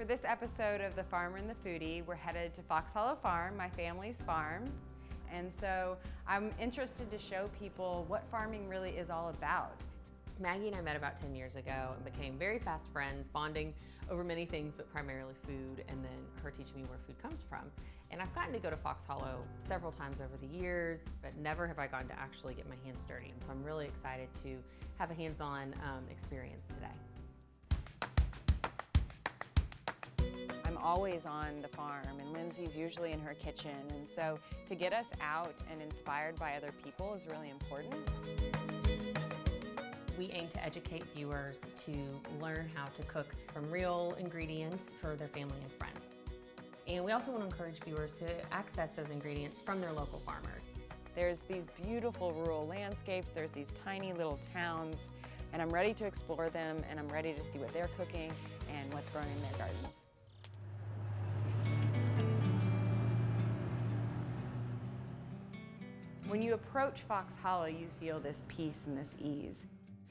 For this episode of the Farmer and the Foodie, we're headed to Foxhollow Farm, my family's farm. And so I'm interested to show people what farming really is all about. Maggie and I met about 10 years ago and became very fast friends, bonding over many things, but primarily food, and then her teaching me where food comes from. And I've gotten to go to Foxhollow several times over the years, but never have I gotten to actually get my hands dirty. And so I'm really excited to have a hands-on experience today. I'm always on the farm, and Lindsey's usually in her kitchen, and so to get us out and inspired by other people is really important. We aim to educate viewers to learn how to cook from real ingredients for their family and friends. And we also want to encourage viewers to access those ingredients from their local farmers. There's these beautiful rural landscapes, there's these tiny little towns, and I'm ready to explore them, and I'm ready to see what they're cooking and what's growing in their gardens. When you approach Foxhollow, you feel this peace and this ease.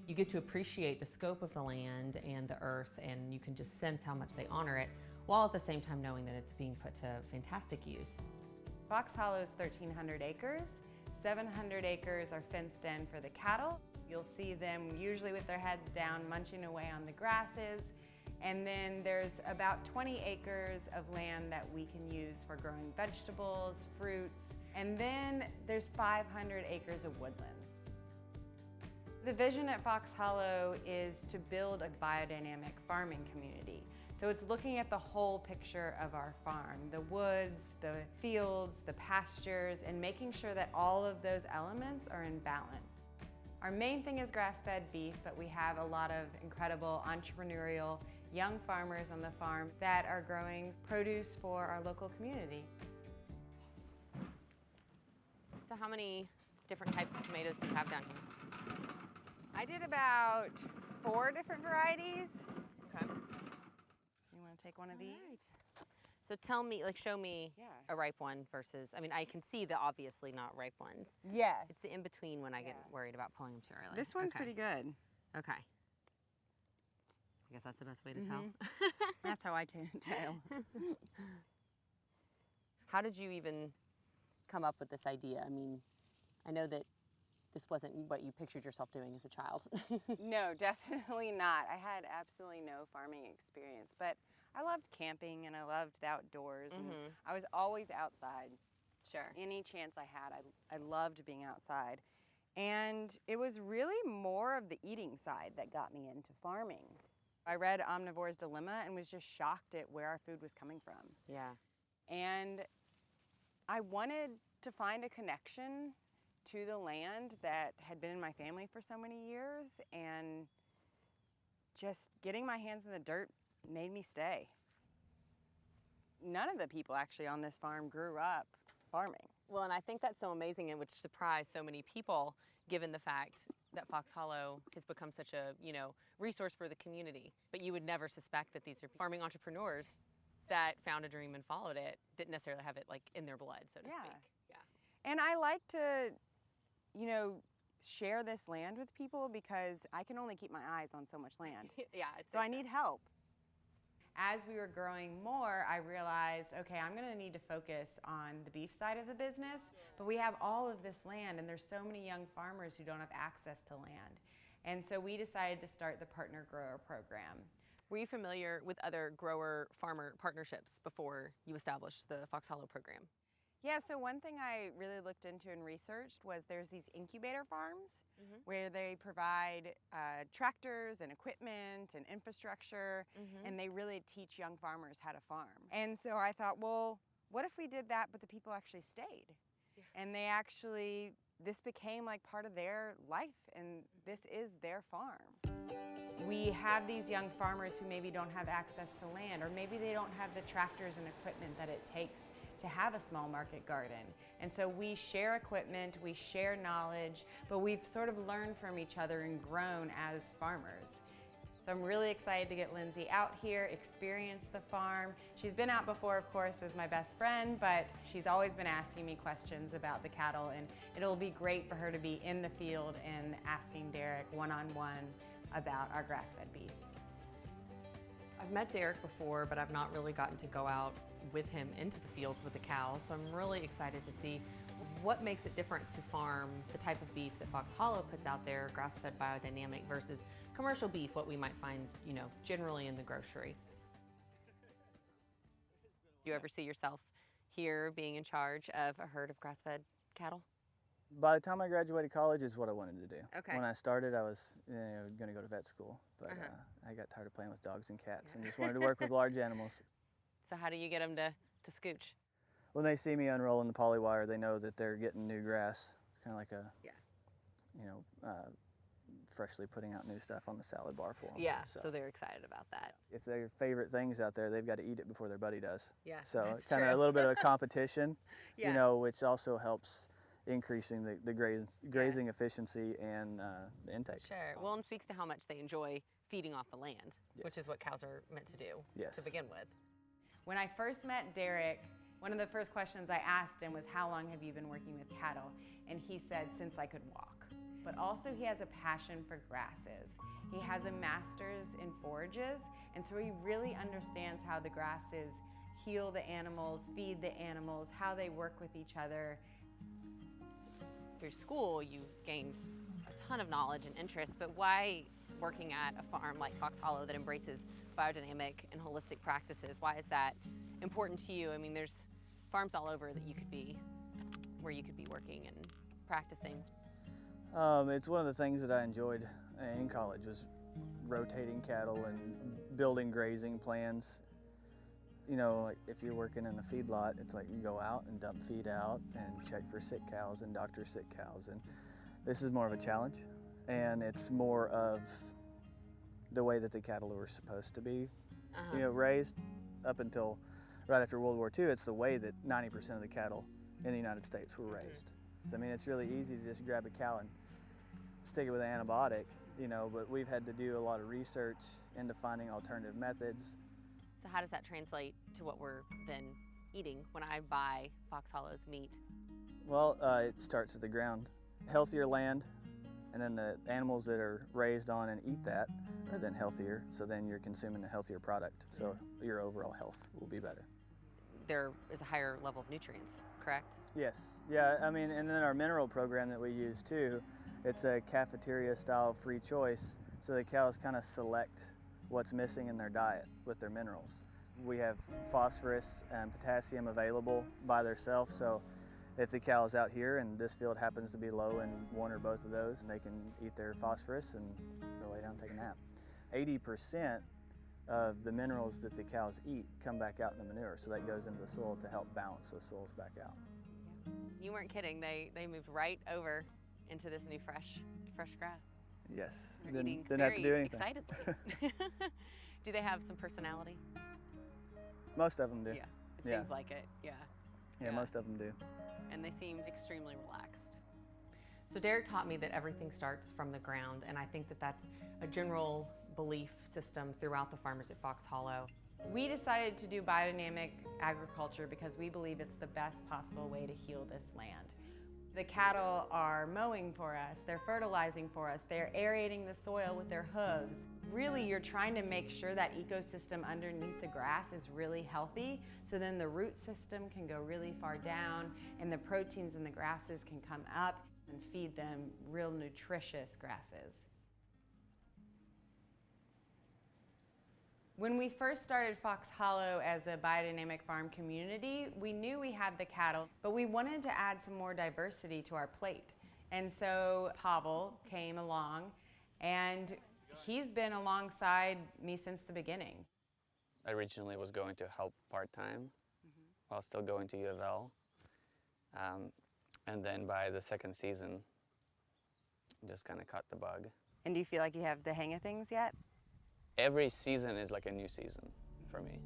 You get to appreciate the scope of the land and the earth, and you can just sense how much they honor it, while at the same time knowing that it's being put to fantastic use. Foxhollow is 1,300 acres. 700 acres are fenced in for the cattle. You'll see them usually with their heads down, munching away on the grasses. And then there's about 20 acres of land that we can use for growing vegetables, fruits, and then there's 500 acres of woodlands. The vision at Foxhollow is to build a biodynamic farming community. So it's looking at the whole picture of our farm, the woods, the fields, the pastures, and making sure that all of those elements are in balance. Our main thing is grass-fed beef, but we have a lot of incredible entrepreneurial young farmers on the farm that are growing produce for our local community. So how many different types of tomatoes do you have down here? I did about 4 different varieties. Okay. You want to take one of these? Right. So tell me, show me a ripe one versus, I can see the obviously not ripe ones. Yes. It's the in-between when I get worried about pulling them too early. This one's pretty good. Okay. I guess that's the best way to tell. That's how I tell. How did you even come up with this idea? I know that this wasn't what you pictured yourself doing as a child. No, definitely not. I had absolutely no farming experience, but I loved camping and I loved the outdoors. And I was always outside. Sure. Any chance I had, I loved being outside. And it was really more of the eating side that got me into farming. I read Omnivore's Dilemma and was just shocked at where our food was coming from. Yeah. And I wanted to find a connection to the land that had been in my family for so many years, and just getting my hands in the dirt made me stay. None of the people actually on this farm grew up farming. Well, and I think that's so amazing and would surprise so many people given the fact that Foxhollow has become such a, resource for the community. But you would never suspect that these are farming entrepreneurs that found a dream and followed it, didn't necessarily have it in their blood, so to speak. Yeah. And I like to, share this land with people because I can only keep my eyes on so much land. Yeah. So I need help. As we were growing more, I realized, okay, I'm gonna need to focus on the beef side of the business, but we have all of this land and there's so many young farmers who don't have access to land. And so we decided to start the Partner Grower program. Were you familiar with other grower-farmer partnerships before you established the Foxhollow program? Yeah, so one thing I really looked into and researched was there's these incubator farms where they provide tractors and equipment and infrastructure, and they really teach young farmers how to farm. And so I thought, well, what if we did that but the people actually stayed? Yeah. And this became part of their life, and this is their farm. We have these young farmers who maybe don't have access to land, or maybe they don't have the tractors and equipment that it takes to have a small market garden. And so we share equipment, we share knowledge, but we've sort of learned from each other and grown as farmers. So I'm really excited to get Lindsey out here, experience the farm. She's been out before, of course, as my best friend, but she's always been asking me questions about the cattle, and it'll be great for her to be in the field and asking Derek one-on-one about our grass-fed beef. I've met Derek before, but I've not really gotten to go out with him into the fields with the cows, so I'm really excited to see what makes it different to farm the type of beef that Foxhollow puts out there, grass-fed biodynamic, versus commercial beef, what we might find, generally in the grocery. Do you ever see yourself here being in charge of a herd of grass-fed cattle? By the time I graduated college is what I wanted to do. Okay. When I started, I was going to go to vet school, but I got tired of playing with dogs and cats and just wanted to work with large animals. So how do you get them to scooch? When they see me unrolling the poly wire, they know that they're getting new grass. It's kind of like freshly putting out new stuff on the salad bar for them. Yeah, so they're excited about that. If their favorite thing's out there, they've got to eat it before their buddy does. Yeah, so it's kind of a little bit of a competition, which also helps increasing the grazing efficiency and the intake. Sure. Well, and speaks to how much they enjoy feeding off the land, which is what cows are meant to do to begin with. When I first met Derek, one of the first questions I asked him was, how long have you been working with cattle? And he said, since I could walk. But also he has a passion for grasses. He has a master's in forages, and so he really understands how the grasses heal the animals, feed the animals, how they work with each other. Through school, you gained a ton of knowledge and interest, but why working at a farm like Foxhollow that embraces biodynamic and holistic practices, why is that important to you? I mean, there's farms all over that you could be, where you could be working and practicing. It's one of the things that I enjoyed in college was rotating cattle and building grazing plans. Like if you're working in a feedlot, it's like you go out and dump feed out and check for sick cows and doctor sick cows. And this is more of a challenge, and it's more of the way that the cattle were supposed to be, raised up until right after World War II. It's the way that 90% of the cattle in the United States were raised. So, I mean, it's really easy to just grab a cow and stick it with an antibiotic, but we've had to do a lot of research into finding alternative methods. So how does that translate to what we're then eating when I buy Foxhollow's meat? Well, it starts at the ground. Healthier land, and then the animals that are raised on and eat that are then healthier, so then you're consuming a healthier product, so your overall health will be better. There is a higher level of nutrients, correct? Yes, yeah, I mean, and then our mineral program that we use too, it's a cafeteria style free choice, so the cows kind of select what's missing in their diet with their minerals. We have phosphorus and potassium available by themselves, so if the cow is out here and this field happens to be low in one or both of those, they can eat their phosphorus and go lay down and take a nap. 80% of the minerals that the cows eat come back out in the manure, so that goes into the soil to help balance those soils back out. You weren't kidding, they moved right over into this new fresh grass. Yes, Didn't have to do anything. Excitedly. Do they have some personality? Most of them do. Yeah, it seems like it, Yeah, most of them do. And they seem extremely relaxed. So Derek taught me that everything starts from the ground, and I think that that's a general belief system throughout the farmers at Foxhollow. We decided to do biodynamic agriculture because we believe it's the best possible way to heal this land. The cattle are mowing for us, they're fertilizing for us, they're aerating the soil with their hooves. Really, you're trying to make sure that ecosystem underneath the grass is really healthy, so then the root system can go really far down and the proteins in the grasses can come up and feed them real nutritious grasses. When we first started Foxhollow as a biodynamic farm community, we knew we had the cattle, but we wanted to add some more diversity to our plate. And so Pavel came along, and he's been alongside me since the beginning. I originally was going to help part-time while still going to U of L. And then by the second season, just kind of caught the bug. And do you feel like you have the hang of things yet? Every season is like a new season for me.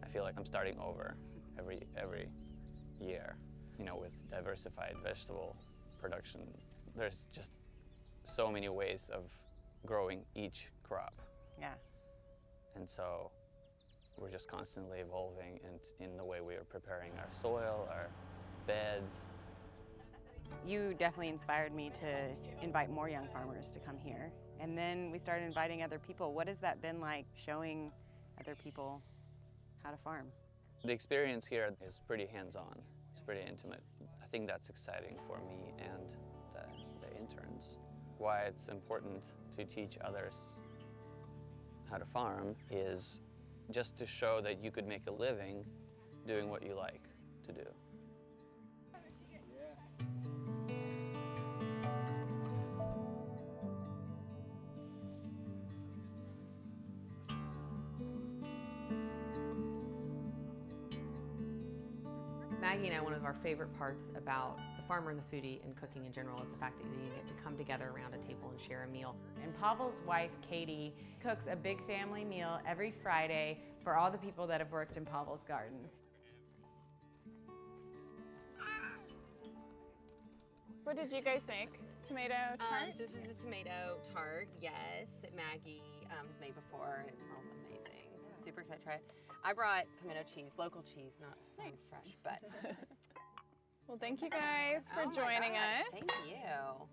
I feel like I'm starting over every year, with diversified vegetable production. There's just so many ways of growing each crop. Yeah. And so we're just constantly evolving in the way we are preparing our soil, our beds. You definitely inspired me to invite more young farmers to come here. And then we started inviting other people. What has that been like, showing other people how to farm. The experience here is pretty hands-on. It's pretty intimate. I think that's exciting for me and the interns. Why it's important to teach others how to farm is just to show that you could make a living doing what you like to do. Maggie and I, one of our favorite parts about the Farmer and the Foodie and cooking in general is the fact that you get to come together around a table and share a meal. And Pavel's wife, Katie, cooks a big family meal every Friday for all the people that have worked in Pavel's garden. What did you guys make? Tomato tart? This is a tomato tart, yes, that Maggie has made before, and it smells amazing. So I'm super excited to try it. I brought tomato cheese, local cheese, not fresh, but. Well, thank you guys for joining us. Thank you.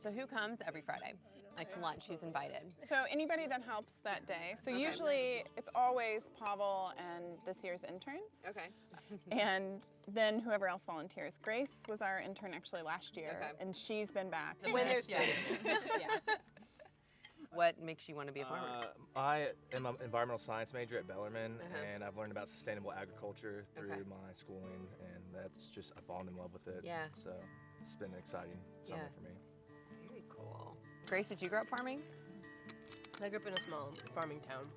So who comes every Friday? Like to lunch, who's invited? So anybody that helps that day. So Okay. usually it's always Pavel and this year's interns. Okay. And then whoever else volunteers. Grace was our intern actually last year, Okay. and she's been back. When there's yeah. yeah. What makes you want to be a farmer? I am an environmental science major at Bellarmine, and I've learned about sustainable agriculture through Okay. my schooling, and that's just, I've fallen in love with it. Yeah. So it's been an exciting summer Yeah. for me. Very cool. Grace, did you grow up farming? I grew up in a small farming town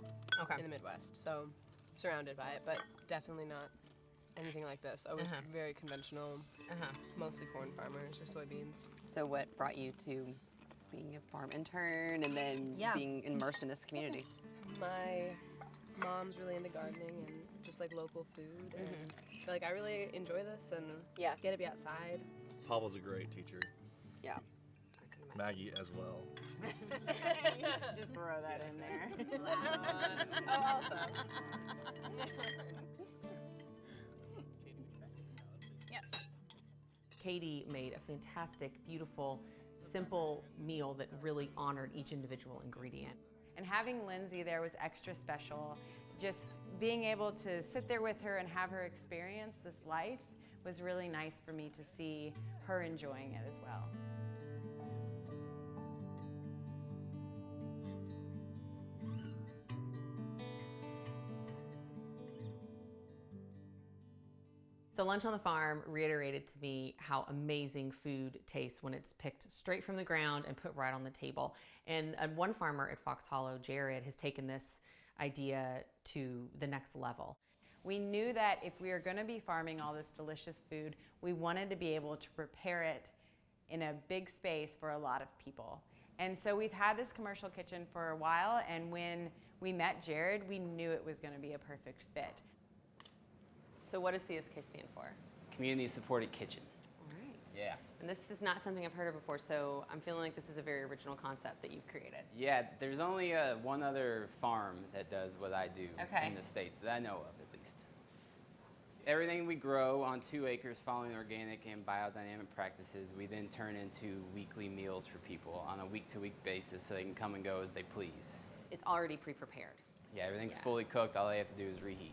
in the Midwest, so surrounded by it, but definitely not anything like this. I was very conventional, mostly corn farmers or soybeans. So what brought you to being a farm intern and then being immersed in this community? My mom's really into gardening and just like local food, and like I really enjoy this and get to be outside. Pavel's a great teacher. Yeah. I can imagine. Maggie as well. Just throw that in there. Oh, also. Yes. Katie made a fantastic, beautiful, simple meal that really honored each individual ingredient. And having Lindsey there was extra special. Just being able to sit there with her and have her experience this life was really nice for me to see her enjoying it as well. So Lunch on the Farm reiterated to me how amazing food tastes when it's picked straight from the ground and put right on the table. And one farmer at Foxhollow, Jared, has taken this idea to the next level. We knew that if we were going to be farming all this delicious food, we wanted to be able to prepare it in a big space for a lot of people. And so we've had this commercial kitchen for a while, and when we met Jared, we knew it was going to be a perfect fit. So what does CSK stand for? Community Supported Kitchen. All right. Yeah. And this is not something I've heard of before, so I'm feeling like this is a very original concept that you've created. Yeah, there's only one other farm that does what I do in the States that I know of, at least. Everything we grow on 2 acres following organic and biodynamic practices, we then turn into weekly meals for people on a week-to-week basis so they can come and go as they please. It's already pre-prepared. Yeah, everything's fully cooked. All they have to do is reheat.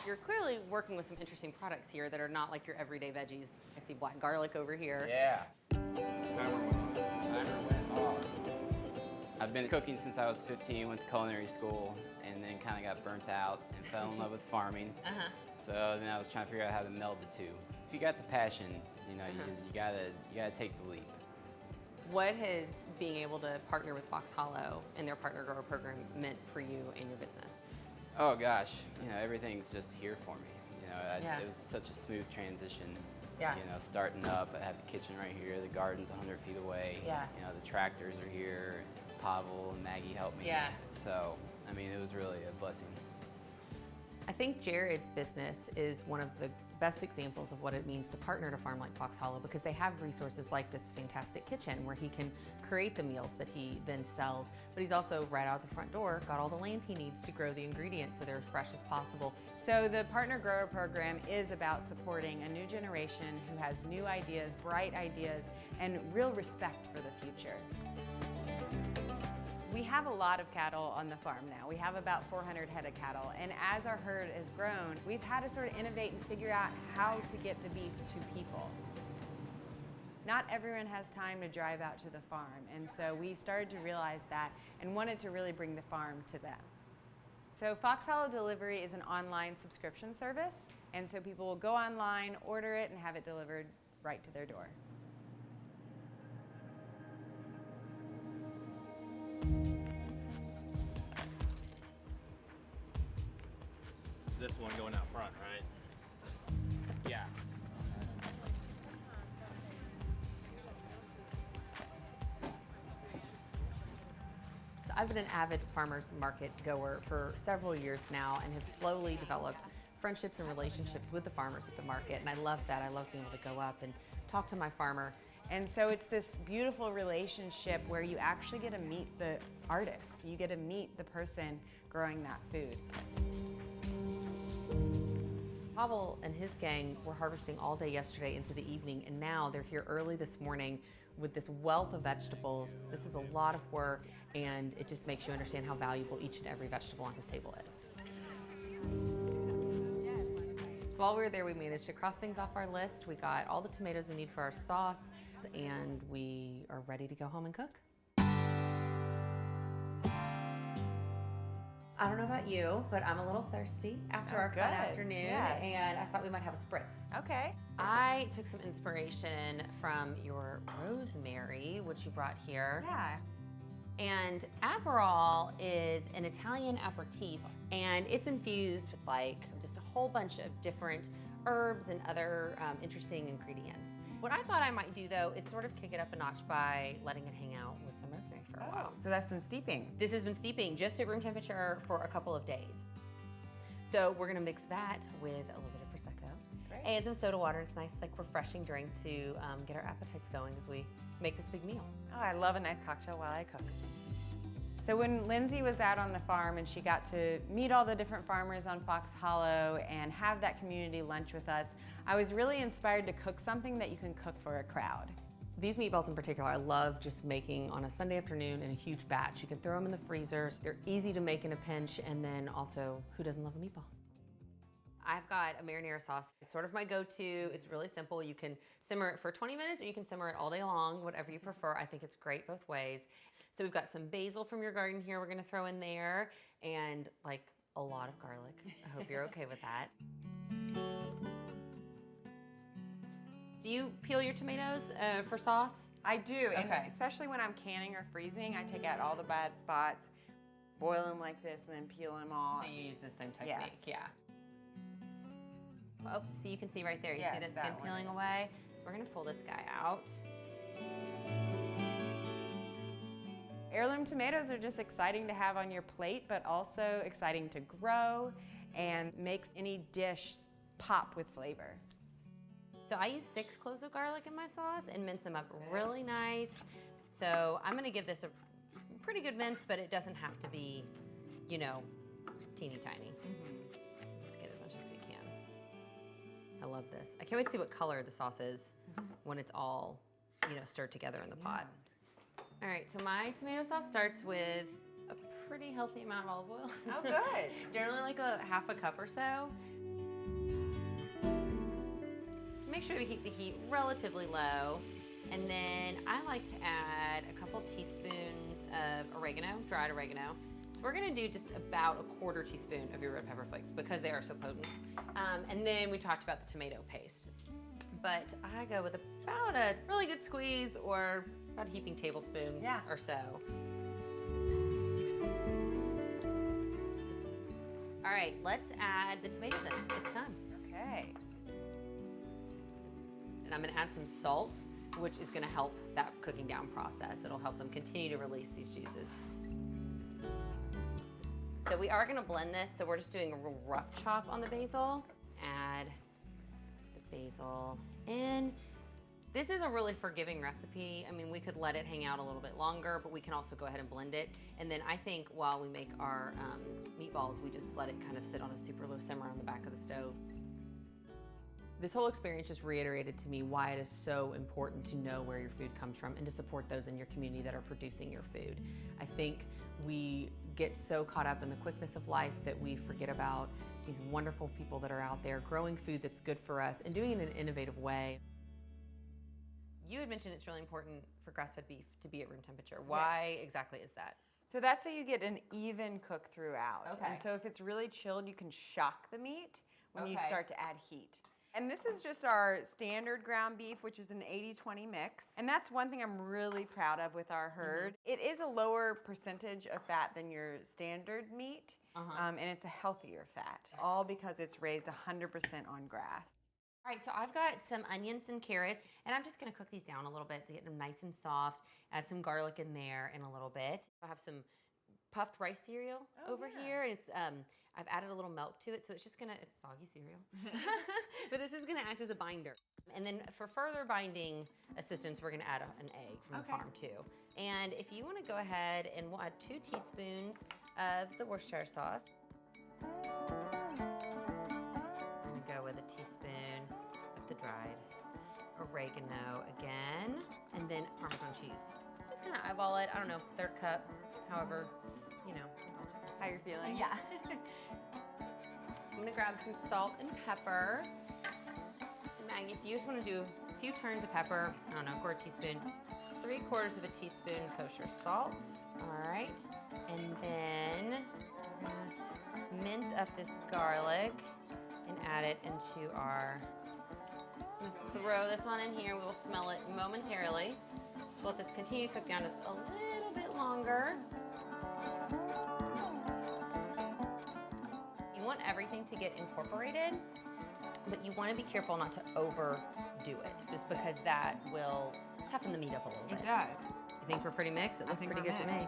You're clearly working with some interesting products here that are not like your everyday veggies. I see black garlic over here. Yeah. Timer went off. I've been cooking since I was 15, went to culinary school, and then kind of got burnt out and fell in love with farming. So then I was trying to figure out how to meld the two. If you got the passion, you know, you gotta take the leap. What has being able to partner with Foxhollow and their partner grower program meant for you and your business? Oh gosh, you know, everything's just here for me. You know, Yeah. it was such a smooth transition. Yeah. You know, starting up, I have the kitchen right here, the garden's 100 feet away. Yeah. You know, the tractors are here, Pavel and Maggie helped me. Yeah. So, I mean, it was really a blessing. I think Jared's business is one of the best examples of what it means to partner to farm like Foxhollow, because they have resources like this fantastic kitchen where he can create the meals that he then sells, but he's also right out the front door got all the land he needs to grow the ingredients so they're as fresh as possible. So the Partner Grower Program is about supporting a new generation who has new ideas, bright ideas, and real respect for the future. We have a lot of cattle on the farm now. We have about 400 head of cattle, and as our herd has grown, we've had to sort of innovate and figure out how to get the beef to people. Not everyone has time to drive out to the farm, and so we started to realize that and wanted to really bring the farm to them. So Foxhollow Delivery is an online subscription service, and so people will go online, order it, and have it delivered right to their door. This one going out front, right? Yeah. So I've been an avid farmers market goer for several years now and have slowly developed friendships and relationships with the farmers at the market, and I love that. I love being able to go up and talk to my farmer. And so it's this beautiful relationship where you actually get to meet the artist. You get to meet the person growing that food. Pavel and his gang were harvesting all day yesterday into the evening, and now they're here early this morning with this wealth of vegetables. This is a lot of work, and it just makes you understand how valuable each and every vegetable on his table is. So while we were there, we managed to cross things off our list. We got all the tomatoes we need for our sauce, and we are ready to go home and cook. I don't know about you, but I'm a little thirsty after our fun afternoon, and I thought we might have a spritz. Okay. I took some inspiration from your rosemary, which you brought here. Yeah. And Aperol is an Italian aperitif, and it's infused with like just a whole bunch of different herbs and other interesting ingredients. What I thought I might do though is sort of take it up a notch by letting it hang out with some rosemary for a while. So that's been steeping. This has been steeping just at room temperature for a couple of days. So we're gonna mix that with a little bit of Prosecco. Great. And some soda water. It's a nice, like, refreshing drink to get our appetites going as we make this big meal. Oh, I love a nice cocktail while I cook. So when Lindsey was out on the farm and she got to meet all the different farmers on Foxhollow and have that community lunch with us, I was really inspired to cook something that you can cook for a crowd. These meatballs in particular, I love just making on a Sunday afternoon in a huge batch. You can throw them in the freezers. They're easy to make in a pinch, and then also, who doesn't love a meatball? I've got a marinara sauce. It's sort of my go-to. It's really simple. You can simmer it for 20 minutes or you can simmer it all day long, whatever you prefer. I think it's great both ways. So we've got some basil from your garden here we're gonna throw in there, and like a lot of garlic. I hope you're okay with that. Do you peel your tomatoes for sauce? I do, and Okay. especially when I'm canning or freezing, I take out all the bad spots, boil them like this, and then peel them all. So you use the same technique, Yes. yeah. Oh, so you can see right there, you see Yes, that that skin one peeling is. away? So we're gonna pull this guy out. Heirloom tomatoes are just exciting to have on your plate, but also exciting to grow and makes any dish pop with flavor. So I use 6 cloves of garlic in my sauce and mince them up really nice. So I'm gonna give this a pretty good mince, but it doesn't have to be, you know, teeny tiny. Just get as much as we can. I love this. I can't wait to see what color the sauce is when it's all, you know, stirred together in the pot. All right, so my tomato sauce starts with a pretty healthy amount of olive oil. Oh, good. Generally like a half a cup or so. Make sure to keep the heat relatively low. And then I like to add a couple teaspoons of oregano, dried oregano. So we're gonna do just about a 1/4 teaspoon of your red pepper flakes because they are so potent. And then we talked about the tomato paste. But I go with about a really good squeeze or about a heaping tablespoon or so. All right, let's add the tomatoes in. It's time. Okay. And I'm gonna add some salt, which is gonna help that cooking down process. It'll help them continue to release these juices. So we are gonna blend this, so we're just doing a real rough chop on the basil. Add the basil in. This is a really forgiving recipe. I mean, we could let it hang out a little bit longer, but we can also go ahead and blend it. And then I think while we make our meatballs, we just let it kind of sit on a super low simmer on the back of the stove. This whole experience just reiterated to me why it is so important to know where your food comes from and to support those in your community that are producing your food. I think We get so caught up in the quickness of life that we forget about these wonderful people that are out there growing food that's good for us and doing it in an innovative way. You had mentioned it's really important for grass-fed beef to be at room temperature. Why exactly is that? So that's how you get an even cook throughout. Okay. And so if it's really chilled, you can shock the meat when you Okay. start to add heat. And this is just our standard ground beef, which is an 80-20 mix. And that's one thing I'm really proud of with our herd. It is a lower percentage of fat than your standard meat, and it's a healthier fat, all because it's raised 100% on grass. All right, so I've got some onions and carrots, and I'm just gonna cook these down a little bit to get them nice and soft. Add some garlic in there in a little bit. I have some puffed rice cereal over here. It's I've added a little milk to it, so it's just gonna, it's soggy cereal. But this is gonna act as a binder. And then for further binding assistance, we're gonna add an egg from the farm too. And if you wanna go ahead and we'll add 2 teaspoons of the Worcestershire sauce. I'm gonna go with a teaspoon of the dried oregano again, and then Parmesan cheese. Just kind of eyeball it, I don't know, 1/3 cup, however, you know. How you're feeling? Yeah. I'm gonna grab some salt and pepper. Maggie, if you just wanna do a few turns of pepper, I don't know, 1/4 teaspoon, 3/4 of a teaspoon kosher salt. All right, and then we're gonna mince up this garlic and add it into our, we'll throw this one in here. We will smell it momentarily. So let this continue to cook down just a little bit longer. You want everything to get incorporated, but you want to be careful not to overdo it, just because that will toughen the meat up a little bit. It does. You think we're pretty mixed? It looks pretty good to me.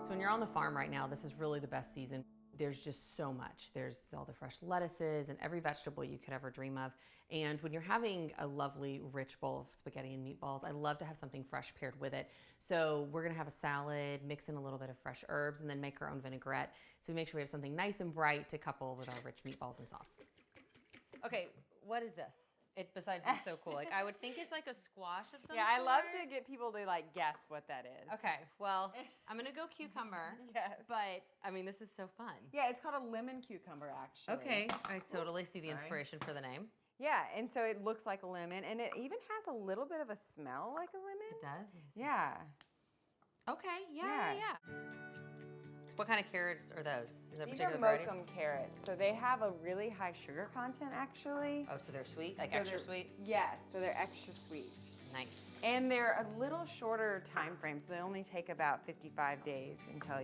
So when you're on the farm right now, this is really the best season. There's just so much. There's all the fresh lettuces and every vegetable you could ever dream of. And when you're having a lovely, rich bowl of spaghetti and meatballs, I love to have something fresh paired with it. So we're gonna have a salad, mix in a little bit of fresh herbs, and then make our own vinaigrette. So we make sure we have something nice and bright to couple with our rich meatballs and sauce. Okay, what is this? Besides, it's so cool. Like, I would think it's like a squash of some sort. Yeah, I love to get people to like guess what that is. Okay, well, I'm gonna go cucumber. Yes. But, I mean, this is so fun. Yeah, it's called a lemon cucumber, actually. Okay, I totally see the inspiration for the name. Yeah, and so it looks like a lemon, and it even has a little bit of a smell like a lemon. It does? Yeah. Okay, yeah. So what kind of carrots are those? Is there a These particular are variety? Mokum carrots. So they have a really high sugar content, actually. Oh, so they're sweet? Like So extra they're- sweet? Yes, so they're extra sweet. Nice. And they're a little shorter time frame, so they only take about 55 days until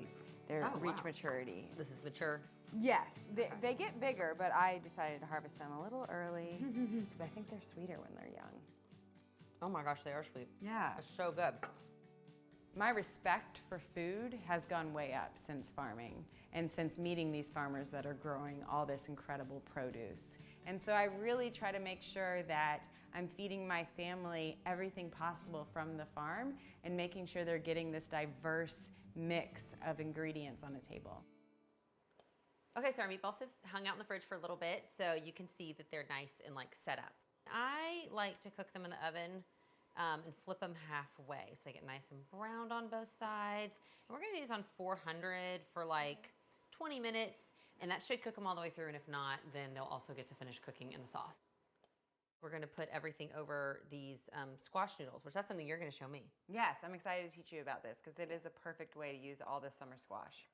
they reach maturity. This is mature? Yes, they get bigger, but I decided to harvest them a little early because I think they're sweeter when they're young. Oh my gosh, they are sweet. Yeah. They're so good. My respect for food has gone way up since farming and since meeting these farmers that are growing all this incredible produce. And so I really try to make sure that I'm feeding my family everything possible from the farm and making sure they're getting this diverse mix of ingredients on a table. Okay, so our meatballs have hung out in the fridge for a little bit, so you can see that they're nice and like set up. I like to cook them in the oven and flip them halfway so they get nice and browned on both sides. And we're gonna do these on 400 for like 20 minutes, and that should cook them all the way through, and if not, then they'll also get to finish cooking in the sauce. We're gonna put everything over these squash noodles, which that's something you're gonna show me. Yes, I'm excited to teach you about this because it is a perfect way to use all this summer squash.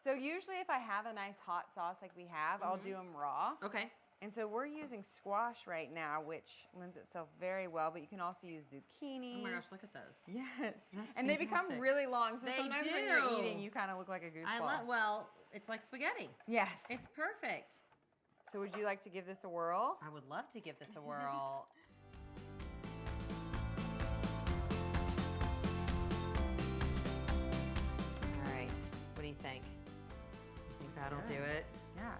So usually if I have a nice hot sauce like we have, I'll do them raw. Okay. And so we're using squash right now, which lends itself very well, but you can also use zucchini. Oh my gosh, look at those. Yes. That's and they become fantastic. really long, so They sometimes when you're do. eating, you kind of look like a goofball. Well, it's like spaghetti. Yes. It's perfect. So would you like to give this a whirl? I would love to give this a whirl. All right, what do you think? You think that'll do it? Yeah.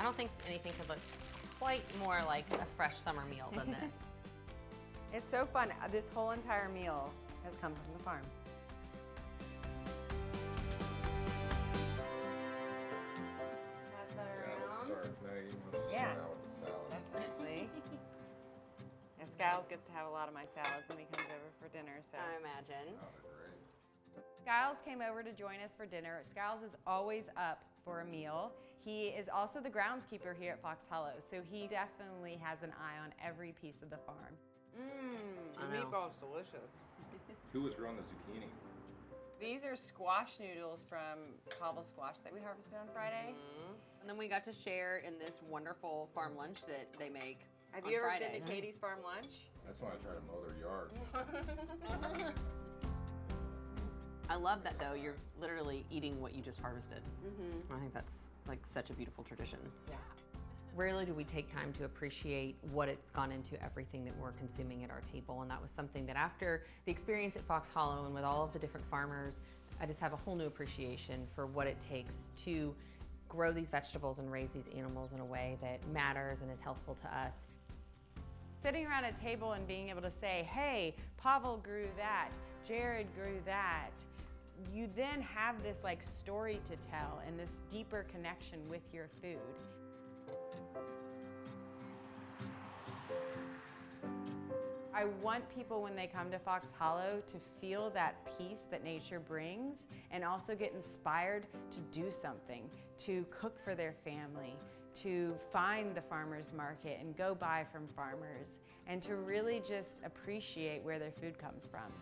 I don't think anything could look quite more like a fresh summer meal than this. It's so fun. This whole entire meal has come from the farm. Pass that around. Maggie, you want to Yeah. start out with the salad? Definitely. And Skiles gets to have a lot of my salads when he comes over for dinner. So I imagine. Oh, great. Skiles came over to join us for dinner. Skiles is always up for a meal. He is also the groundskeeper here at Foxhollow, so he definitely has an eye on every piece of the farm. I The know. meatball's delicious. Who was growing the zucchini? These are squash noodles from cobble squash that we harvested on Friday. And then we got to share in this wonderful farm lunch that they make Have on you ever Fridays. been to Katie's farm lunch? That's when I try to mow their yard. I love that though. You're literally eating what you just harvested. I think that's like such a beautiful tradition. Yeah. Rarely do we take time to appreciate what it's gone into everything that we're consuming at our table, and that was something that after the experience at Foxhollow and with all of the different farmers, I just have a whole new appreciation for what it takes to grow these vegetables and raise these animals in a way that matters and is helpful to us. Sitting around a table and being able to say, hey, Pavel grew that, Jared grew that, you then have this like story to tell and this deeper connection with your food. I want people when they come to Foxhollow to feel that peace that nature brings and also get inspired to do something, to cook for their family, to find the farmer's market and go buy from farmers, and to really just appreciate where their food comes from.